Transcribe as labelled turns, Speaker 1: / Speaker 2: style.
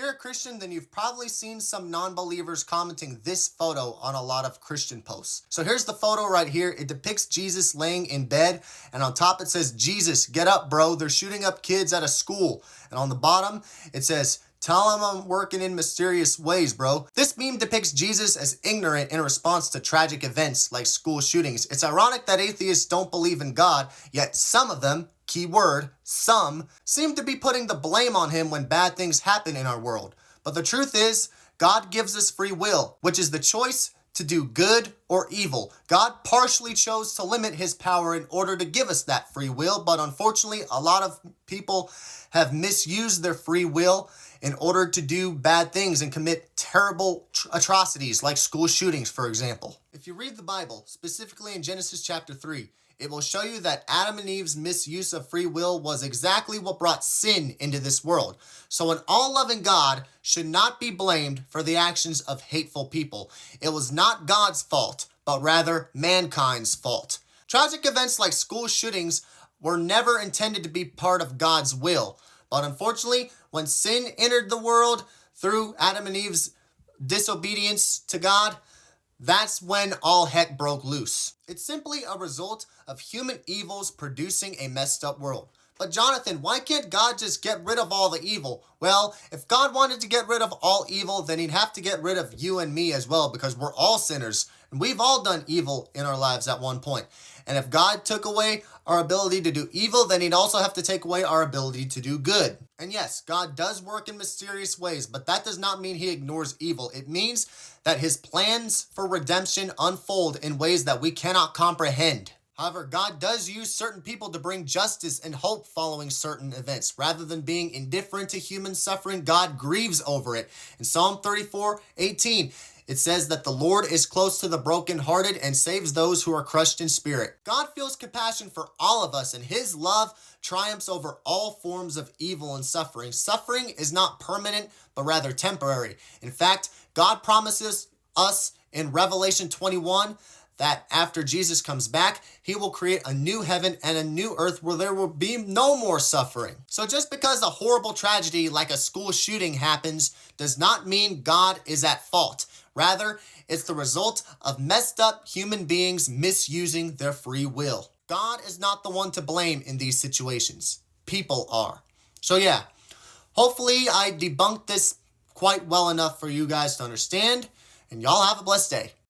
Speaker 1: you're a Christian, then you've probably seen some non-believers commenting this photo on a lot of Christian posts. So here's the photo right here. It depicts Jesus laying in bed, and on top it says, "Jesus, get up, bro. They're shooting up kids at a school." And on the bottom, it says, "Tell him I'm working in mysterious ways, bro." This meme depicts Jesus as ignorant in response to tragic events like school shootings. It's ironic that atheists don't believe in God, yet some of them, keyword, some, seem to be putting the blame on him when bad things happen in our world. But the truth is, God gives us free will, which is the choice to do good or evil. God partially chose to limit his power in order to give us that free will, but unfortunately, a lot of people have misused their free will in order to do bad things and commit terrible atrocities like school shootings, for example. If you read the Bible, specifically in Genesis chapter 3, it will show you that Adam and Eve's misuse of free will was exactly what brought sin into this world. So an all-loving God should not be blamed for the actions of hateful people. It was not God's fault, but rather mankind's fault. Tragic events like school shootings were never intended to be part of God's will. But unfortunately, when sin entered the world through Adam and Eve's disobedience to God, that's when all heck broke loose. It's simply a result of human evils producing a messed up world. But Jonathan, why can't God just get rid of all the evil? Well, if God wanted to get rid of all evil, then he'd have to get rid of you and me as well, because we're all sinners and we've all done evil in our lives at one point. And if God took away our ability to do evil, then he'd also have to take away our ability to do good. And yes, God does work in mysterious ways, but that does not mean he ignores evil. It means that his plans for redemption unfold in ways that we cannot comprehend. However, God does use certain people to bring justice and hope following certain events. Rather than being indifferent to human suffering, God grieves over it. In Psalm 34:18, it says that the Lord is close to the brokenhearted and saves those who are crushed in spirit. God feels compassion for all of us, and his love triumphs over all forms of evil and suffering. Suffering is not permanent, but rather temporary. In fact, God promises us in Revelation 21 that after Jesus comes back, he will create a new heaven and a new earth where there will be no more suffering. So just because a horrible tragedy like a school shooting happens does not mean God is at fault. Rather, it's the result of messed up human beings misusing their free will. God is not the one to blame in these situations. People are. So yeah, hopefully I debunked this quite well enough for you guys to understand, and y'all have a blessed day.